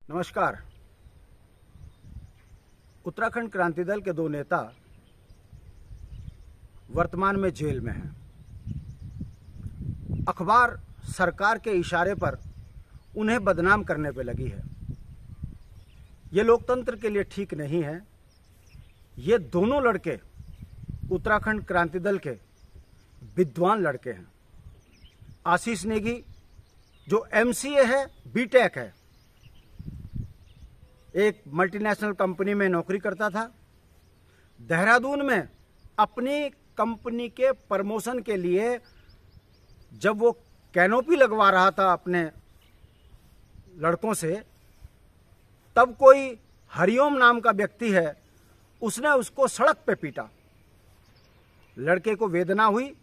नमस्कार। उत्तराखंड क्रांति दल के दो नेता वर्तमान में जेल में हैं। अखबार सरकार के इशारे पर उन्हें बदनाम करने पे लगी है। ये लोकतंत्र के लिए ठीक नहीं है। ये दोनों लड़के उत्तराखंड क्रांति दल के विद्वान लड़के हैं। आशीष नेगी जो MCA है, BTech है, एक मल्टीनेशनल कंपनी में नौकरी करता था। देहरादून में अपनी कंपनी के प्रमोशन के लिए जब वो कैनोपी लगवा रहा था अपने लड़कों से, तब कोई हरिओम नाम का व्यक्ति है, उसने उसको सड़क पे पीटा। लड़के को वेदना हुई।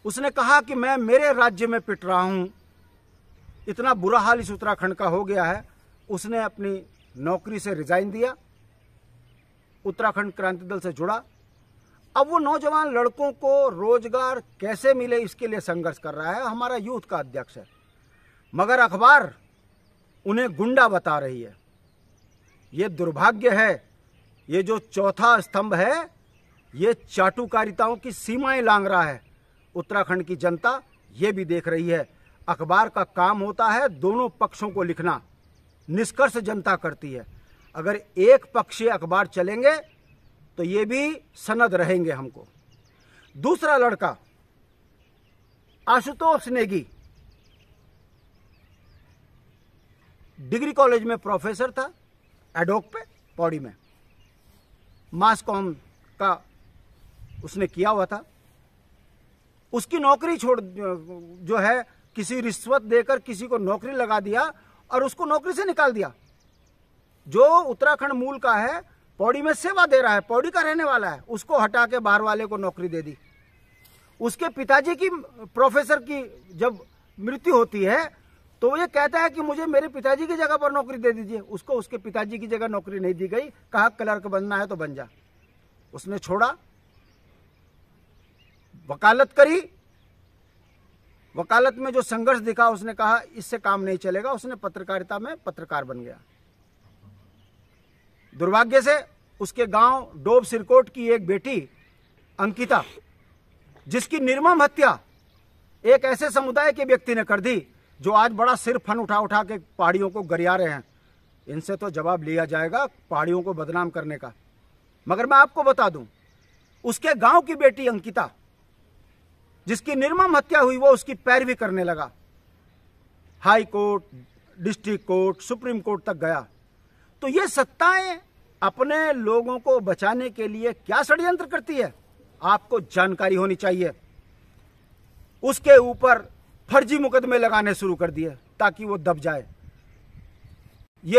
उसने कहा कि मैं मेरे राज्य में पिट रहा हूं, इतना बुरा हाल इस उत्तराखंड का हो गया है। उसने अपनी नौकरी से रिजाइन दिया, उत्तराखंड क्रांति दल से जुड़ा। अब वो नौजवान लड़कों को रोजगार कैसे मिले इसके लिए संघर्ष कर रहा है। हमारा यूथ का अध्यक्ष है, मगर अखबार उन्हें गुंडा बता रही है। ये दुर्भाग्य है। ये जो चौथा स्तंभ है, ये चाटुकारिताओं की सीमाएं लांघ रहा है। उत्तराखंड की जनता ये भी देख रही है। अखबार का काम होता है दोनों पक्षों को लिखना, निष्कर्ष जनता करती है। अगर एक पक्षीय अखबार चलेंगे तो ये भी सनद रहेंगे हमको। दूसरा लड़का आशुतोष नेगी डिग्री कॉलेज में प्रोफेसर था, एडोक पे, पौड़ी में। मास कॉम का उसने किया हुआ था। उसकी नौकरी जो है, किसी रिश्वत देकर किसी को नौकरी लगा दिया और उसको नौकरी से निकाल दिया। जो उत्तराखंड मूल का है, पौड़ी में सेवा दे रहा है, पौड़ी का रहने वाला है, उसको हटा के बाहर वाले को नौकरी दे दी। उसके पिताजी की, प्रोफेसर की जब मृत्यु होती है तो वो ये कहता है कि मुझे मेरे पिताजी की जगह पर नौकरी दे दीजिए। उसको उसके पिताजी की जगह नौकरी नहीं दी गई। कहा क्लर्क बनना है तो बन जा। उसने छोड़ा, वकालत करी। वकालत में जो संघर्ष दिखा, उसने कहा इससे काम नहीं चलेगा। उसने पत्रकारिता में पत्रकार बन गया। दुर्भाग्य से उसके गांव डोब सिरकोट की एक बेटी अंकिता, जिसकी निर्मम हत्या एक ऐसे समुदाय के व्यक्ति ने कर दी जो आज बड़ा सिर फन उठा उठा के पहाड़ियों को गरिया रहे हैं। इनसे तो जवाब लिया जाएगा पहाड़ियों को बदनाम करने का। मगर मैं आपको बता दूं, उसके गांव की बेटी अंकिता, जिसकी निर्मम हत्या हुई, वो उसकी पैरवी करने लगा। High court, district court, supreme court तक गया। तो ये सत्ताएं अपने लोगों को बचाने के लिए क्या षड्यंत्र करती है, आपको जानकारी होनी चाहिए। उसके ऊपर फर्जी मुकदमे लगाने शुरू कर दिए ताकि वो दब जाए।